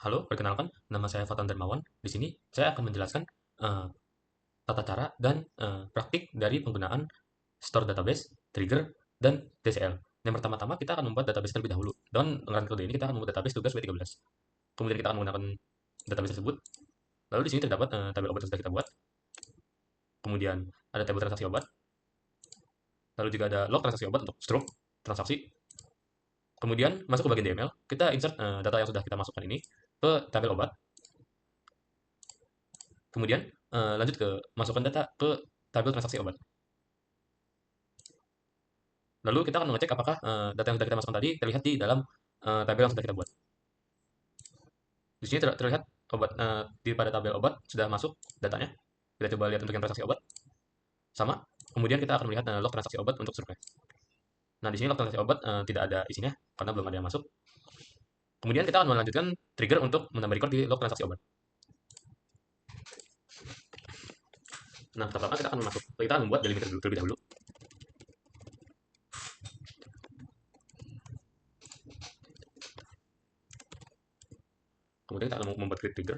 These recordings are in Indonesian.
Halo, perkenalkan, nama saya Fatan Darmawan. Di sini saya akan menjelaskan eh, tata cara dan praktik dari penggunaan store database, trigger, dan TCL. Yang pertama-tama kita akan membuat database terlebih dahulu. Dengan penggunaan kode ini kita akan membuat database tugas W13. Kemudian kita akan menggunakan database tersebut. Lalu di sini terdapat tabel obat yang sudah kita buat. Kemudian ada tabel transaksi obat. Lalu juga ada log transaksi obat untuk stroke transaksi. Kemudian masuk ke bagian DML, kita insert data yang sudah kita masukkan ini ke tabel obat. Kemudian lanjut ke masukkan data ke tabel transaksi obat. Lalu kita akan mengecek apakah data yang sudah kita masukkan tadi terlihat di dalam tabel yang sudah kita buat. Di sini terlihat obat di pada tabel obat sudah masuk datanya. Kita coba lihat untuk yang transaksi obat. Sama. Kemudian kita akan melihat log transaksi obat untuk survei. Nah, di sini log transaksi obat tidak ada isinya karena belum ada yang masuk. Kemudian kita akan melanjutkan trigger untuk menambah record di log transaksi obat. Nah, pertama kita akan membuat delimiter terlebih dahulu. Kemudian kita akan membuat create trigger.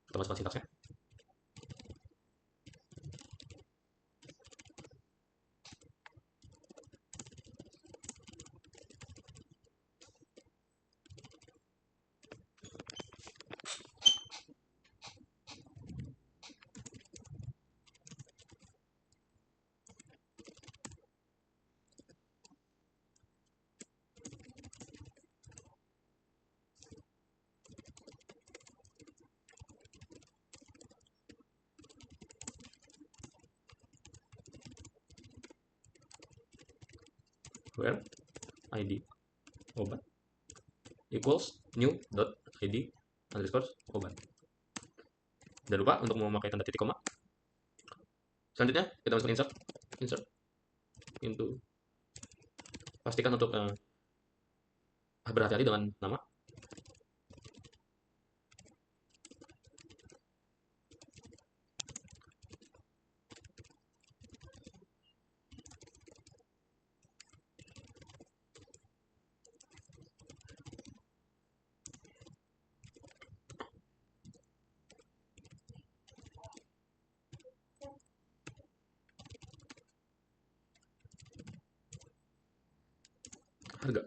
Kita masukkan sintaksnya. Where id obat equals new dot id underscore obat. Jangan lupa untuk memakai tanda titik koma. Selanjutnya kita masuk insert into. Pastikan untuk berhati-hati dengan nama. Harga.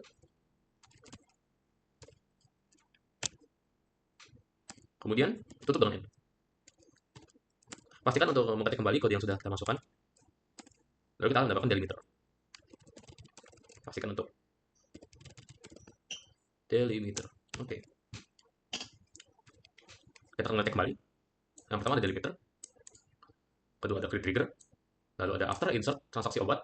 Kemudian tutup dengan ini. Pastikan untuk mengetik kembali kode yang sudah kita masukkan. Lalu kita akan mendapatkan delimiter. Pastikan untuk delimiter. Oke. Kita akan mengetik kembali. Yang pertama ada delimiter. Kedua ada create trigger. Lalu ada after insert transaksi obat.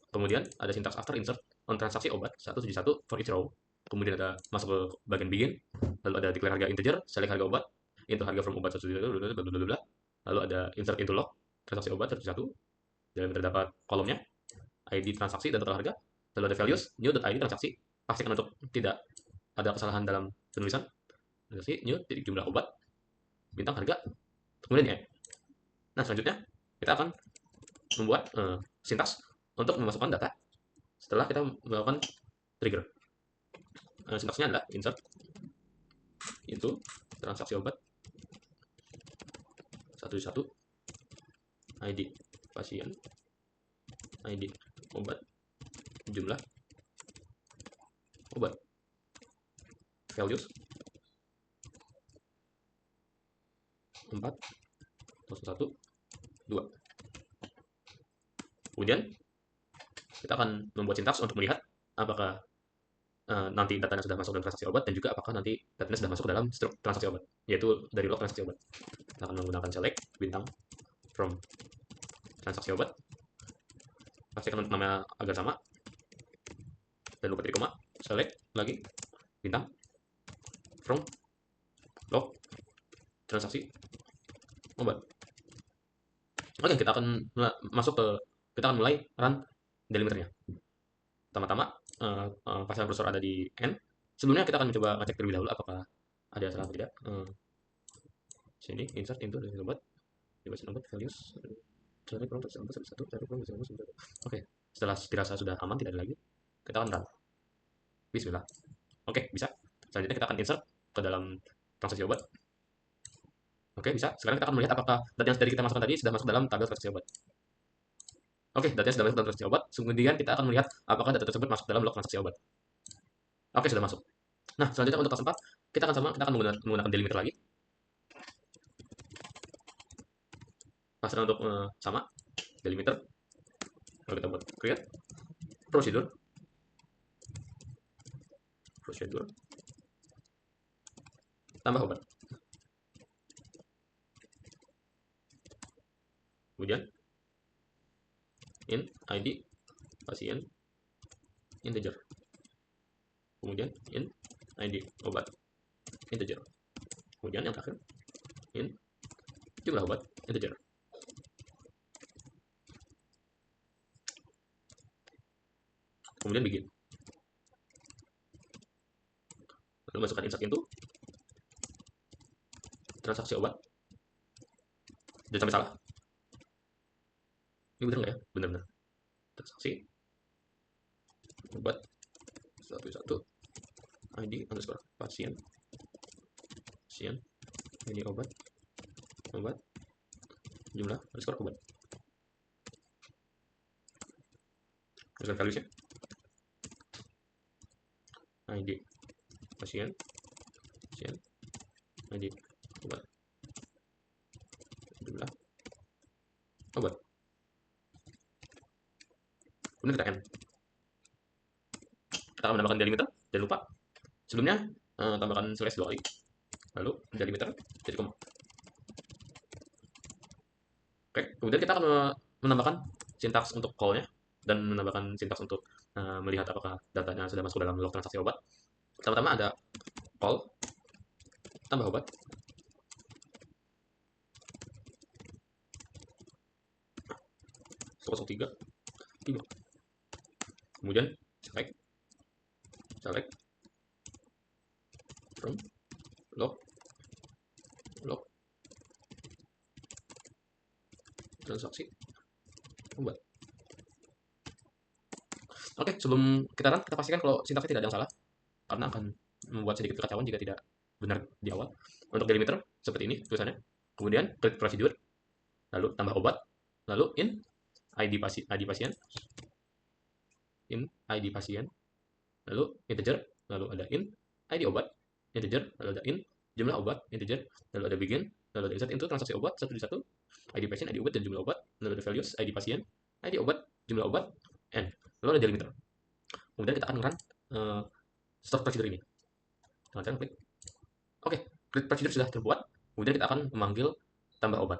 Kemudian ada sintaks after insert on transaksi obat 171 for each row. Kemudian ada masuk ke bagian begin. Lalu ada declare harga integer, select harga obat, into harga from obat 171, lalu ada insert into log transaksi obat 171. Dalam terdapat kolomnya ID transaksi dan total harga. Lalu ada values new.id transaksi. Pastikan untuk tidak ada kesalahan dalam penulisan. Transaksi new titik jumlah obat bintang harga kemudian ya. Nah, selanjutnya kita akan membuat sintaks untuk memasukkan data setelah kita melakukan trigger. Sintaksnya adalah insert into transaksi obat 171 ID pasien, ID obat, jumlah obat, values 4 1 2. Kemudian kita akan membuat sintaks untuk melihat apakah nanti datanya sudah masuk dalam transaksi obat dan juga apakah nanti datanya sudah masuk ke dalam struk transaksi obat, yaitu dari log transaksi obat. Kita akan menggunakan select bintang from transaksi obat. Pastikan untuk namanya agar sama. Dan lupa titik koma. Select lagi bintang from log transaksi obat. Oke, kita akan kita akan mulai run delimiternya. Pertama-tama pasang kursor ada di N. Sebelumnya kita akan mencoba ngecek terlebih dahulu apakah ada salah atau tidak. Sini insert into dari obat, device obat values. Oke, setelah dirasa sudah aman tidak ada lagi, kita akan run. Bismillah. Oke, bisa. Selanjutnya kita akan insert ke dalam transaksi obat. Oke, bisa. Sekarang kita akan melihat apakah data yang tadi kita masukkan tadi sudah masuk dalam tabel transaksi obat. Oke, datanya sudah masuk dalam transaksi obat. Kemudian kita akan melihat apakah data tersebut masuk dalam log transaksi obat. Oke, sudah masuk. Nah, selanjutnya untuk kelas 4, kita akan menggunakan delimiter lagi. Pasal untuk sama, delimiter. Lalu kita buat create procedure. Tambah obat. Kemudian in ID pasien integer. Kemudian in ID obat integer. Kemudian yang terakhir in jumlah obat integer. Kemudian begin. Lalu masukkan insert into transaksi obat. Jangan sampai salah. Ini benar nggak ya? Benar-benar. Transaksi obat 11 ID underscore pasien ini obat jumlah underscore obat. Underscore values ya. ID pasien ID obat jumlah obat. Kemudian kita end. Kita akan menambahkan delimiter. Jangan lupa sebelumnya tambahkan slash 2 kali. Lalu delimiter jadi koma. Oke, kemudian kita akan menambahkan sintaks untuk call-nya dan menambahkan sintaks untuk melihat apakah datanya sudah masuk dalam log transaksi obat. Pertama-tama ada call tambah obat. Tiga. Kemudian select from log transaksi obat. Oke, sebelum kita run, kita pastikan kalau sintaksnya tidak ada yang salah, karena akan membuat sedikit kekacauan jika tidak benar di awal. Untuk delimiter seperti ini tulisannya. Kemudian create procedure, lalu tambah obat, lalu in ID pasien, lalu integer, lalu ada in ID obat, integer, lalu ada in jumlah obat, integer, lalu ada begin, lalu ada insert into transaksi obat 1 di 1, ID pasien, ID obat, dan jumlah obat, lalu ada values, ID pasien, ID obat, jumlah obat, and lalu ada delimiter. Kemudian kita akan run start procedure ini. Teman-teman klik. Oke, create procedure sudah terbuat. Kemudian kita akan memanggil tambah obat.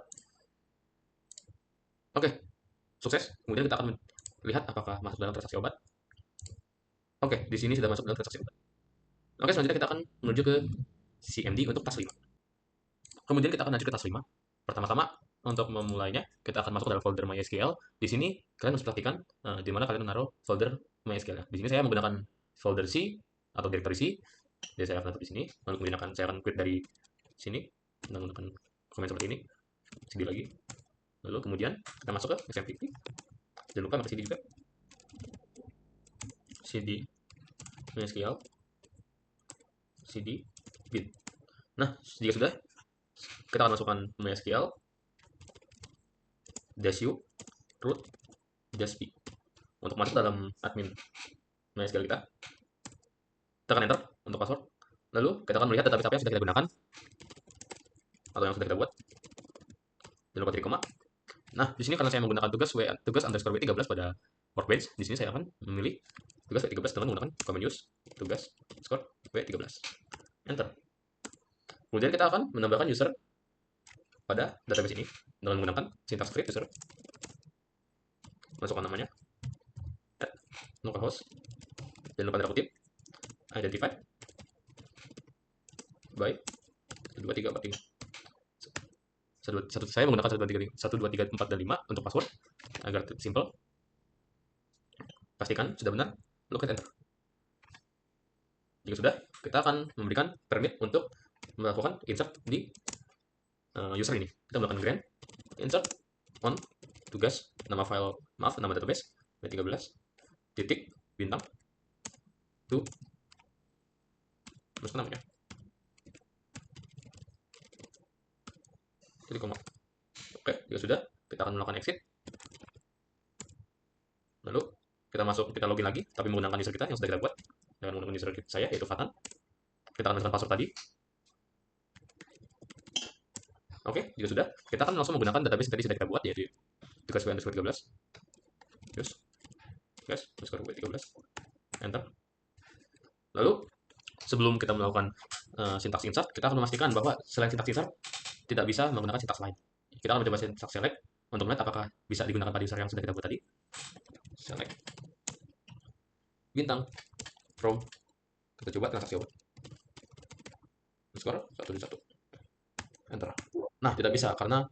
Oke, sukses. Kemudian kita akan lihat apakah masuk dalam transaksi obat. Oke, di sini sudah masuk dalam transaksi obat. Oke, selanjutnya kita akan menuju ke CMD untuk task 5. Kemudian kita akan lanjut ke task 5. Pertama-tama, untuk memulainya, kita akan masuk dalam folder MySQL. Di sini, kalian harus perhatikan di mana kalian menaruh folder MySQL. Di sini saya menggunakan folder C atau directory C. Jadi saya akan taruh di sini. Lalu kemudian saya akan quit dari sini dan menggunakan komen seperti ini. CD lagi. Lalu kemudian kita masuk ke XMPP. Jangan lupa pakai CD juga. CD MySQL CD bit. Nah, jika sudah, kita akan masukkan MySQL -u root -p untuk masuk dalam admin MySQL kita. Tekan enter untuk password. Lalu kita akan melihat database apa yang sudah kita gunakan atau yang sudah kita buat. Jangan lupa titik koma. Nah, di sini karena saya menggunakan tugas underscore W13 pada workbench, di sini saya akan memilih tugas W13 dengan menggunakan command use tugas underscore W13. Enter. Kemudian kita akan menambahkan user pada database ini dengan menggunakan syntax create user. Masukkan namanya, localhost, dan lupa tanda kutip, identified by 12345. Saya menggunakan 12345 dan 5 untuk password agar simple. Pastikan sudah benar, lalu klik enter. Jika sudah, kita akan memberikan permit untuk melakukan insert di user ini. Kita melakukan grant insert on tugas nama database W13 titik bintang to masukkan namanya. Jadi koma. Oke, jika sudah, kita akan melakukan exit. Lalu kita login lagi, tapi menggunakan user kita yang sudah kita buat dengan menggunakan user saya yaitu Fatan. Kita akan masukkan password tadi. Oke, jika sudah, kita akan langsung menggunakan database yang tadi sudah kita buat yaitu tugas_w_13. Terus, tugas_w13. Enter. Lalu sebelum kita melakukan syntax insert, kita akan memastikan bahwa selain syntax insert tidak bisa menggunakan syntax lain. Kita akan mencoba syntax select untuk melihat apakah bisa digunakan pada user yang sudah kita buat tadi. Select bintang from, kita coba transaksi obat. Skor 1 enter. Nah, tidak bisa karena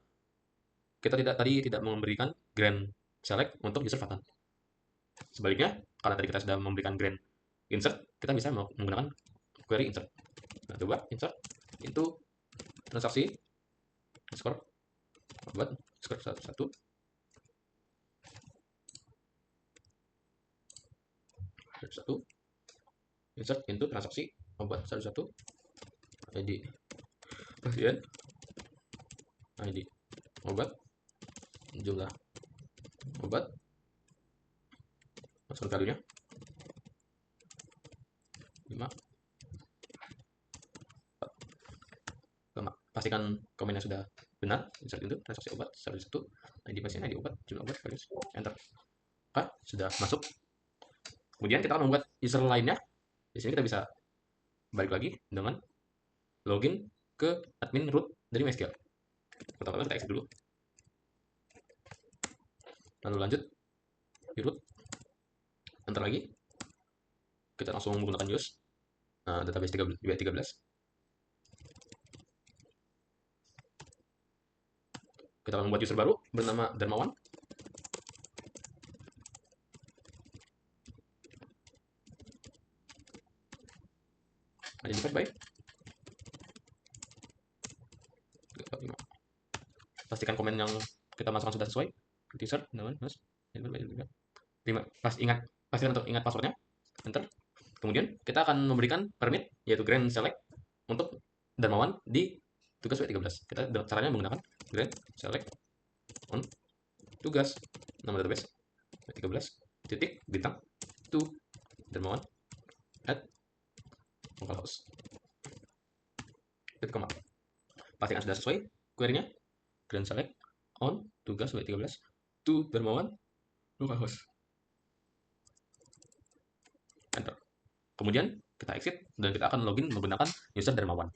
kita tidak memberikan grand select untuk user Fatan. Sebaliknya, karena tadi kita sudah memberikan grand insert, kita bisa menggunakan query insert. Nah, coba insert itu transaksi skor obat skor 1 insert into transaksi obat 11 ID pasien ID obat jumlah obat masukkan value-nya 5. Pastikan komennya sudah benar. Insert into transaksi obat 11 ID pasien ID obat jumlah obat values enter. Oke, sudah masuk. Kemudian kita akan membuat user lainnya. Di sini kita bisa balik lagi dengan login ke admin root dari MySQL. Pertama-tama kita exit dulu. Lalu lanjut di root. Enter lagi. Kita langsung menggunakan use database 13. Kita akan membuat user baru bernama Darmawan. Identified by. Pastikan komen yang kita masukkan sudah sesuai. User, pastikan untuk ingat passwordnya. Enter. Kemudian kita akan memberikan permit yaitu grand select untuk Darmawan di tugas W13. Kita caranya menggunakan grand select on tugas nama database W13 titik bintang to Darmawan at localhost. Koma. Pastikan sudah sesuai query-nya. Grand select on tugas W13 to Darmawan localhost. Enter. Kemudian kita exit dan kita akan login menggunakan user Darmawan.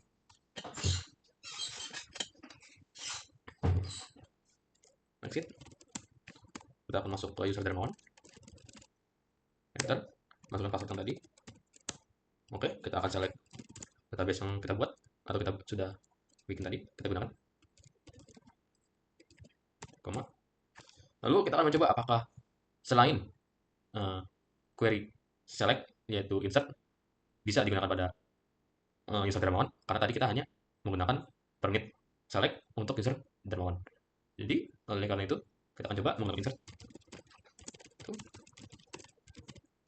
Exit. Kita akan masuk ke user Darmawan. Enter. Masukkan password yang tadi. Oke, kita akan select database yang kita buat atau kita sudah bikin tadi, kita gunakan. Koma. Lalu kita akan mencoba apakah selain query select yaitu insert bisa digunakan pada user Darmawan, karena tadi kita hanya menggunakan permit select untuk user Darmawan. Jadi oleh karena itu kita akan coba menggunakan insert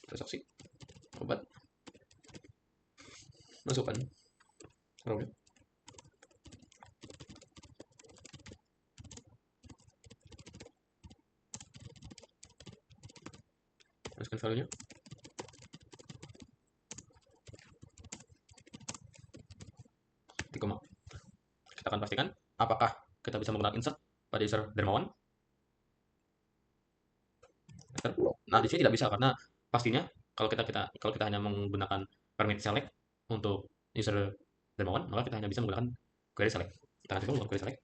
transaksi obat, masukkan row-nya. Masukkan value-nya. Kita akan pastikan apakah kita bisa menggunakan insert pada user Darmawan. Nah, di sini tidak bisa karena pastinya kalau kita hanya menggunakan permit select untuk user Darmawan, maka kita hanya bisa menggunakan query select. Kita akan coba menggunakan query select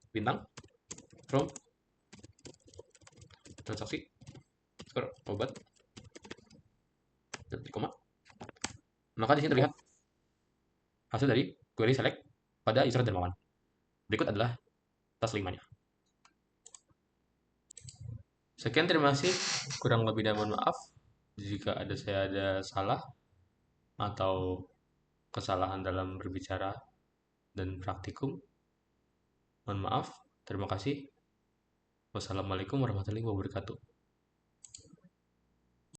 bintang from transaksi skor obat dan koma. Maka di sini terlihat hasil dari query select pada user Darmawan. Berikut adalah tas 5-nya. Sekian, terima kasih. Kurang lebih dan mohon maaf jika saya ada salah atau kesalahan dalam berbicara dan praktikum. Mohon maaf. Terima kasih. Wassalamualaikum warahmatullahi wabarakatuh.